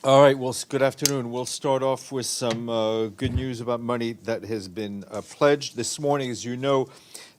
All right, well, good afternoon. We'll start off with some good news about money that has been pledged. This morning, as you know,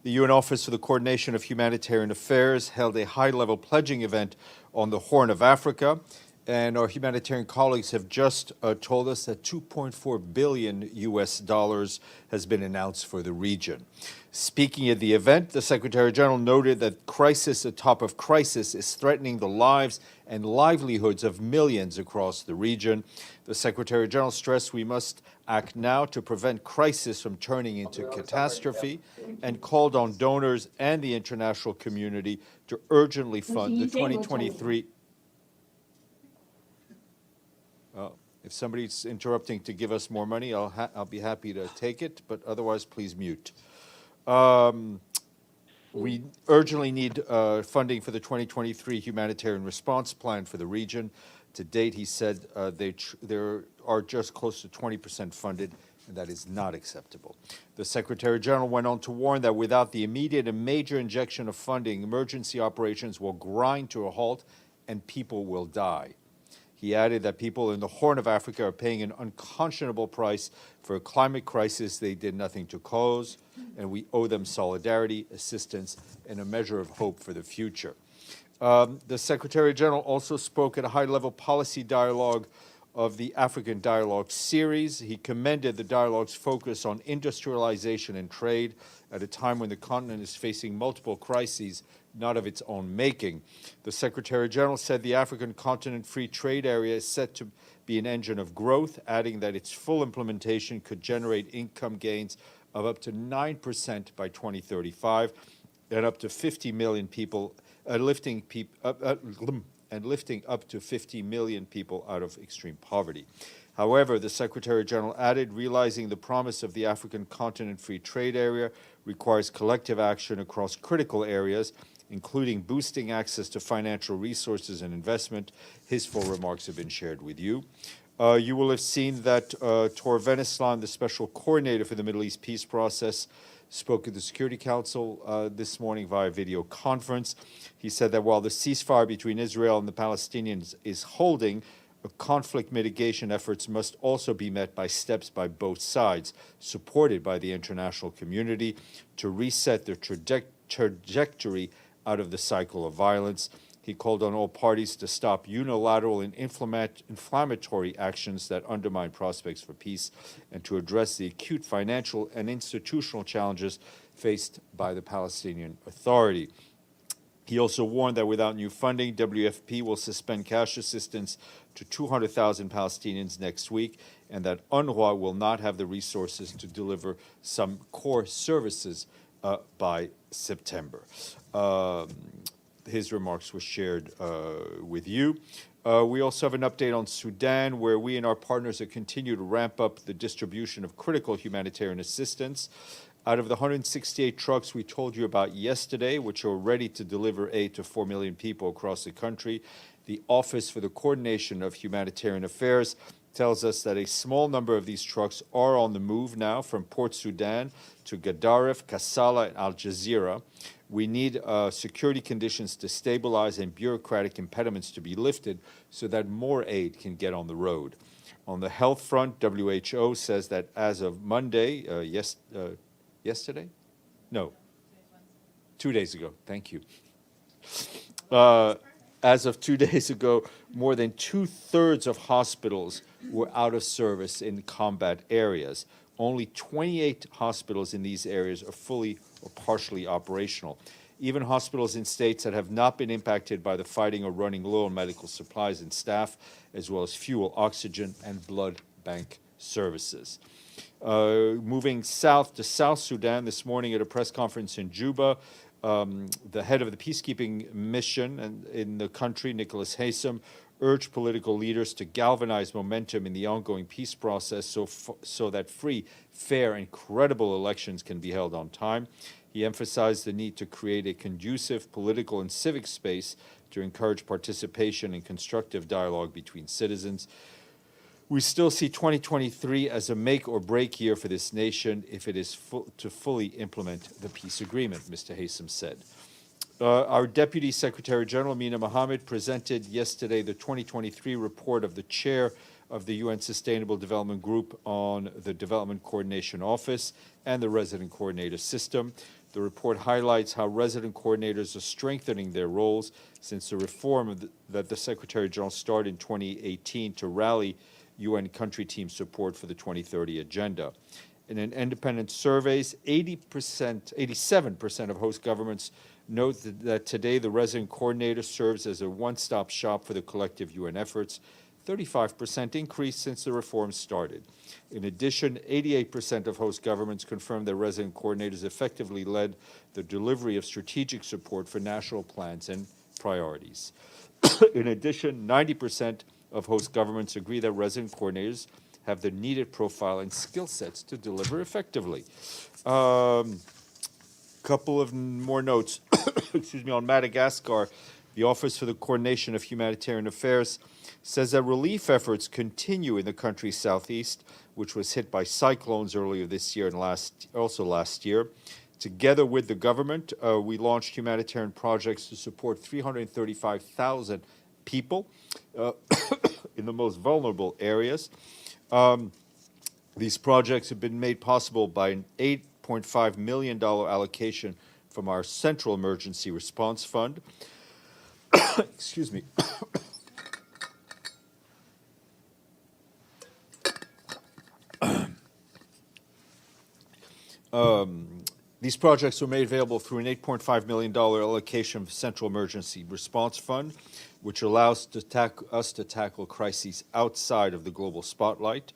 the UN Office for the Coordination of Humanitarian Affairs held a high-level pledging event on the Horn of Africa, and our humanitarian colleagues have just told us that 2.4 billion US dollars has been announced for the region. Speaking at the event, the Secretary General noted that crisis atop of crisis is threatening the lives and livelihoods of millions across the region. The Secretary General stressed we must act now to prevent crisis from turning into catastrophe and called on donors and the international community to urgently fund the 2023. If somebody's interrupting to give us more money, I'll be happy to take it, but otherwise, please mute. We urgently need funding for the 2023 Humanitarian Response Plan for the region. To date, he said they are just close to 20% funded, and that is not acceptable. The Secretary General went on to warn that without the immediate and major injection of funding, emergency operations will grind to a halt and people will die. He added that people in the Horn of Africa are paying an unconscionable price for a climate crisis they did nothing to cause, and we owe them solidarity, assistance, and a measure of hope for the future. The Secretary General also spoke at a high-level policy dialogue of the African Dialogue series. He commended the dialogue's focus on industrialization and trade at a time when the continent is facing multiple crises not of its own making. The Secretary General said the African Continent Free Trade Area is set to be an engine of growth, adding that its full implementation could generate income gains of up to 9% by 2035 and up to 50 million people, lifting up to 50 million people out of extreme poverty. However, the Secretary General added, realizing the promise of the African Continent Free Trade Area requires collective action across critical areas, including boosting access to financial resources and investment. His full remarks have been shared with you. You will have seen that Tor Venislan, the special coordinator for the Middle East peace process, spoke at the Security Council this morning via video conference. He said that while the ceasefire between Israel and the Palestinians is holding, conflict mitigation efforts must also be met by steps by both sides, supported by the international community, to reset their trajectory out of the cycle of violence. He called on all parties to stop unilateral and inflammatory actions that undermine prospects for peace and to address the acute financial and institutional challenges faced by the Palestinian Authority. He also warned that without new funding, WFP will suspend cash assistance to 200,000 Palestinians next week, and that UNRWA will not have the resources to deliver some core services by September. His remarks were shared with you. We also have an update on Sudan, where we and our partners have continued to ramp up the distribution of critical humanitarian assistance. Out of the 168 trucks we told you about yesterday, which are ready to deliver aid to 4 million people across the country, the Office for the Coordination of Humanitarian Affairs tells us that a small number of these trucks are on the move now from Port Sudan to Gadaref, Kassala, and Al Jazeera. We need security conditions to stabilize and bureaucratic impediments to be lifted so that more aid can get on the road. On the health front, WHO says that as of Monday, yesterday? No. 2 days ago. Thank you. As of 2 days ago, more than 2/3 of hospitals were out of service in combat areas. Only 28 hospitals in these areas are fully or partially operational. Even hospitals in states that have not been impacted by the fighting are running low on medical supplies and staff, as well as fuel, oxygen, and blood bank services. Moving south to South Sudan this morning at a press conference in Juba, the head of the peacekeeping mission in the country, Nicholas Haysom, urged political leaders to galvanize momentum in the ongoing peace process so that free, fair, and credible elections can be held on time. He emphasized the need to create a conducive political and civic space to encourage participation and constructive dialogue between citizens. We still see 2023 as a make or break year for this nation if it is to fully implement the peace agreement, Mr. Haysom said. Our Deputy Secretary General, Mina Mohammed, presented yesterday the 2023 report of the chair of the UN Sustainable Development Group on the Development Coordination Office and the resident coordinator system. The report highlights how resident coordinators are strengthening their roles since the reform that the Secretary General started in 2018 to rally UN country team support for the 2030 agenda. In an independent surveys, 87% of host governments note that today the resident coordinator serves as a one-stop shop for the collective UN efforts, 35% increase since the reform started. In addition, 88% of host governments confirmed that resident coordinators effectively led the delivery of strategic support for national plans and priorities. In addition, 90% of host governments agree that resident coordinators have the needed profile and skill sets to deliver effectively. Couple of more notes. Excuse me, on Madagascar, the Office for the Coordination of Humanitarian Affairs says that relief efforts continue in the country's southeast, which was hit by cyclones earlier this year and last year. Together with the government, we launched humanitarian projects to support 335,000 people in the most vulnerable areas. These projects have been made possible by an $8.5 million allocation from our Central Emergency Response Fund. Excuse me. These projects were made available through an $8.5 million allocation from Central Emergency Response Fund, which allows us to tackle crises outside of the global spotlight.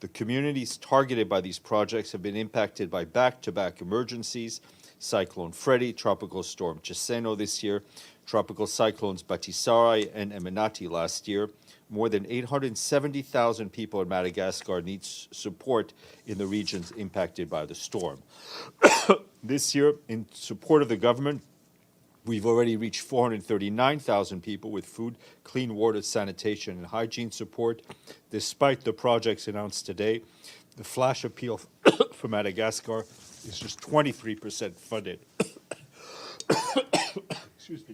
The communities targeted by these projects have been impacted by back-to-back emergencies: Cyclone Freddy, Tropical Storm Chiseno this year, Tropical Cyclones Batisari and Eminati last year. More than 870,000 people in Madagascar need support in the regions impacted by the storm. This year, in support of the government, we've already reached 439,000 people with food, clean water, sanitation, and hygiene support. Despite the projects announced today, the flash appeal for Madagascar is just 23% funded. Excuse me.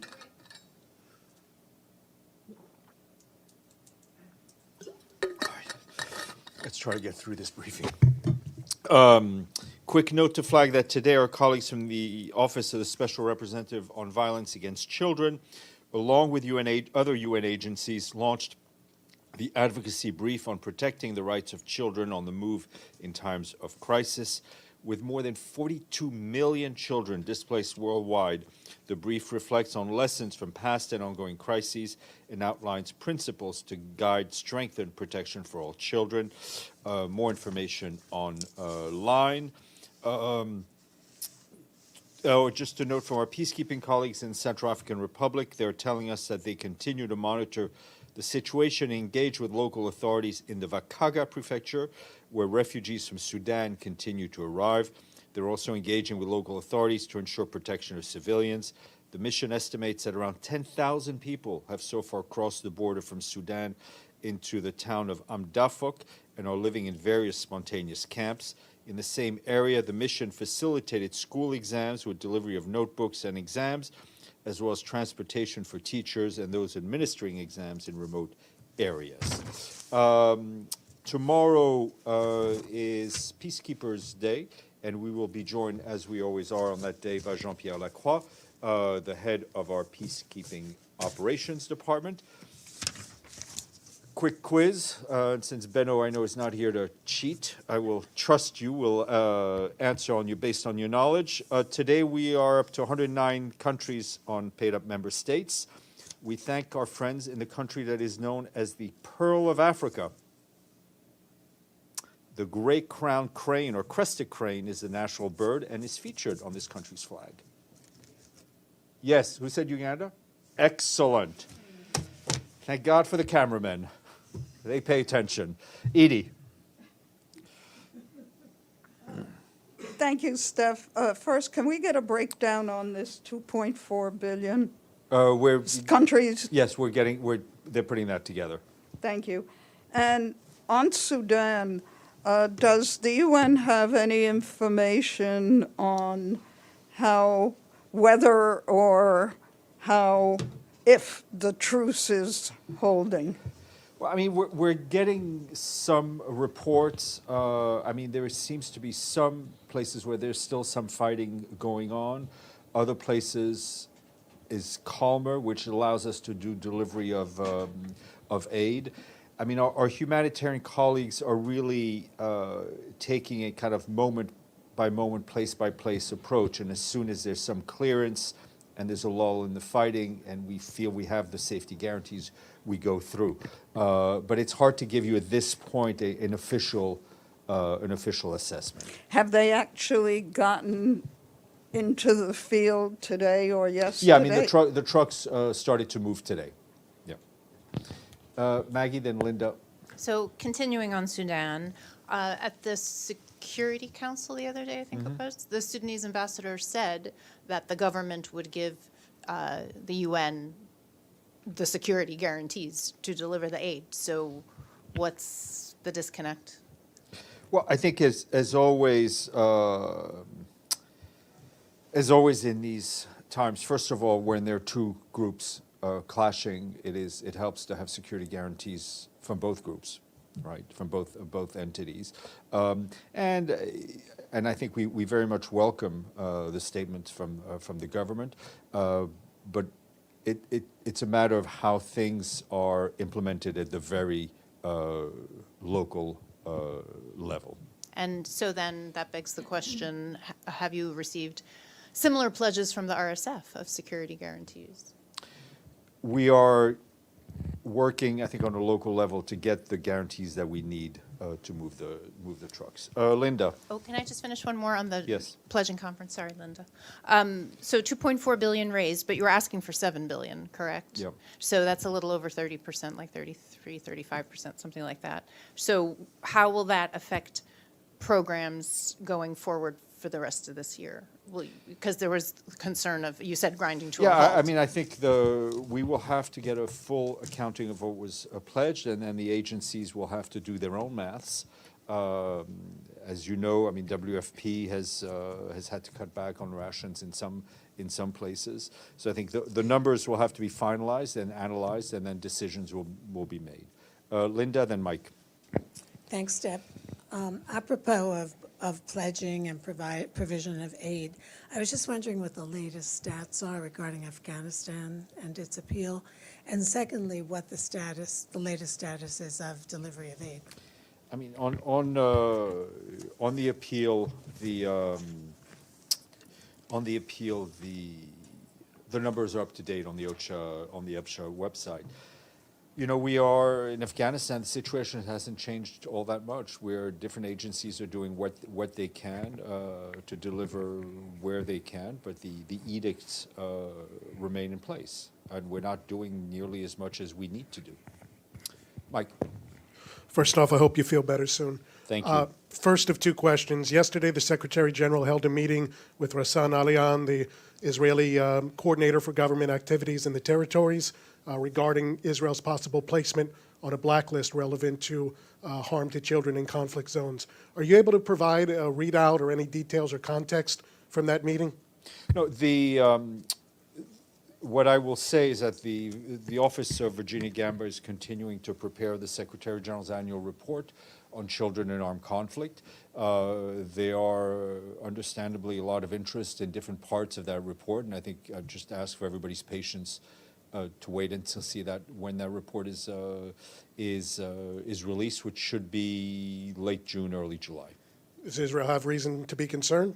Let's try to get through this briefing. Quick note to flag that today our colleagues from the Office of the Special Representative on Violence Against Children, along with other UN agencies, launched the advocacy brief on protecting the rights of children on the move in times of crisis. With more than 42 million children displaced worldwide, the brief reflects on lessons from past and ongoing crises and outlines principles to guide strengthened protection for all children. More information online. Just a note from our peacekeeping colleagues in Central African Republic, they're telling us that they continue to monitor the situation and engage with local authorities in the Vakaga prefecture, where refugees from Sudan continue to arrive. They're also engaging with local authorities to ensure protection of civilians. The mission estimates that around 10,000 people have so far crossed the border from Sudan into the town of Amdafok and are living in various spontaneous camps. In the same area, the mission facilitated school exams with delivery of notebooks and exams, as well as transportation for teachers and those administering exams in remote areas. Tomorrow is Peacekeepers Day, and we will be joined, as we always are on that day, by Jean-Pierre Lacroix, the head of our Peacekeeping Operations Department. Quick quiz, since Benno, I know, is not here to cheat, I will trust you, will answer on you based on your knowledge. Today we are up to 109 countries on paid-up member states. We thank our friends in the country that is known as the Pearl of Africa. The great crowned crane or crested crane is the national bird and is featured on this country's flag. Yes, who said Uganda? Excellent. Thank God for the cameramen. They pay attention. Edie. Thank you, Steph. First, can we get a breakdown on this 2.4 billion? Countries. Yes, they're putting that together. Thank you. And on Sudan, does the UN have any information on how whether or how, if the truce is holding? Well, I mean, we're getting some reports. I mean, there seems to be some places where there's still some fighting going on. Other places is calmer, which allows us to do delivery of aid. I mean, our humanitarian colleagues are really taking a kind of moment-by-moment, place-by-place approach. And as soon as there's some clearance and there's a lull in the fighting and we feel we have the safety guarantees, we go through. But it's hard to give you at this point an official assessment. Have they actually gotten into the field today or yesterday? Yeah, I mean, the trucks started to move today. Yeah. Maggie, then Linda. So continuing on Sudan, at the Security Council the other day, I think it was, the Sudanese ambassador said that the government would give the UN the security guarantees to deliver the aid. So what's the disconnect? Well, I think as always in these times, first of all, when there are two groups clashing, it helps to have security guarantees from both groups, right? From both entities, and I think we very much welcome the statements from the government, but it's a matter of how things are implemented at the very local level. And so then that begs the question, have you received similar pledges from the RSF of security guarantees? We are working, I think, on a local level to get the guarantees that we need to move the trucks. Linda. Oh, can I just finish one more on the Yes. pledging conference? Sorry, Linda. So 2.4 billion raised, but you were asking for 7 billion, correct? Yep. So that's a little over 30%, like 33, 35%, something like that. So how will that affect programs going forward for the rest of this year? Because there was concern of, you said grinding to a halt. Yeah, I mean, I think we will have to get a full accounting of what was pledged, and then the agencies will have to do their own maths. As you know, I mean, WFP has had to cut back on rations in some places. So I think the numbers will have to be finalized and analyzed, and then decisions will be made. Linda, then Mike. Thanks, Deb. Apropos of pledging and provision of aid, I was just wondering what the latest stats are regarding Afghanistan and its appeal, and secondly, what the latest status is of delivery of aid. I mean, on the appeal, the numbers are up to date on the OCHA website. You know, we are in Afghanistan. The situation hasn't changed all that much. Where different agencies are doing what they can to deliver where they can, but the edicts remain in place, and we're not doing nearly as much as we need to do. Mike. First off, I hope you feel better soon. Thank you. First of two questions. Yesterday, the Secretary General held a meeting with Rassan Alian, the Israeli coordinator for government activities in the territories, regarding Israel's possible placement on a blacklist relevant to harm to children in conflict zones. Are you able to provide a readout or any details or context from that meeting? No, what I will say is that the Office of Virginia Gamba is continuing to prepare the Secretary General's annual report on children in armed conflict. There are understandably a lot of interest in different parts of that report, and I think I'd just ask for everybody's patience to wait until see that when that report is released, which should be late June, early July. Does Israel have reason to be concerned?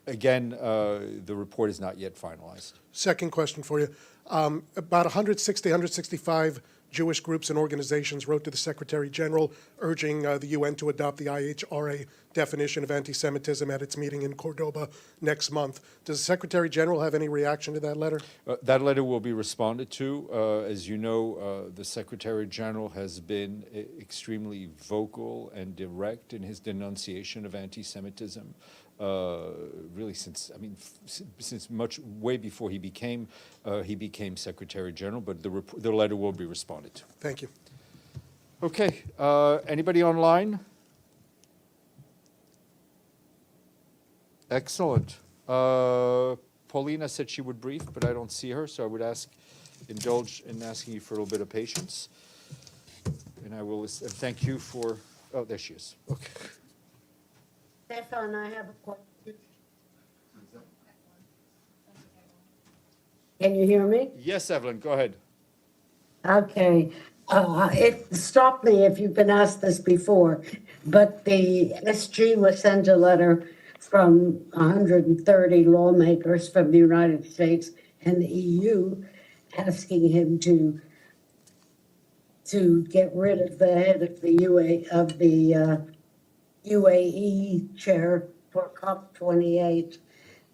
Again, the report is not yet finalized. Second question for you. About 165 Jewish groups and organizations wrote to the Secretary General urging the UN to adopt the IHRA definition of anti-Semitism at its meeting in Cordoba next month. Does the Secretary General have any reaction to that letter? That letter will be responded to. As you know, the Secretary General has been extremely vocal and direct in his denunciation of anti-Semitism. Really since way before he became Secretary General, but the letter will be responded to. Thank you. Okay, anybody online? Excellent. Paulina said she would brief, but I don't see her, so I would indulge in asking you for a little bit of patience. And I will, and thank you for, oh, there she is. Okay. Stéphane, I have a question. Can you hear me? Yes, Evelyn, go ahead. Okay. Stop me if you've been asked this before, but the SG was sent a letter from 130 lawmakers from the United States and the EU asking him to get rid of the head of the UAE chair for COP28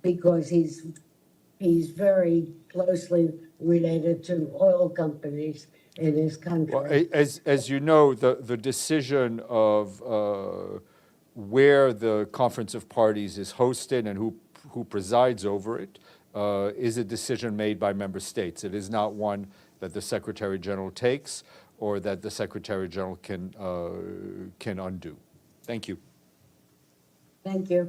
because he's very closely related to oil companies in his country. Well, as you know, the decision of where the Conference of Parties is hosted and who presides over it is a decision made by member states. It is not one that the Secretary General takes or that the Secretary General can undo. Thank you. Thank you.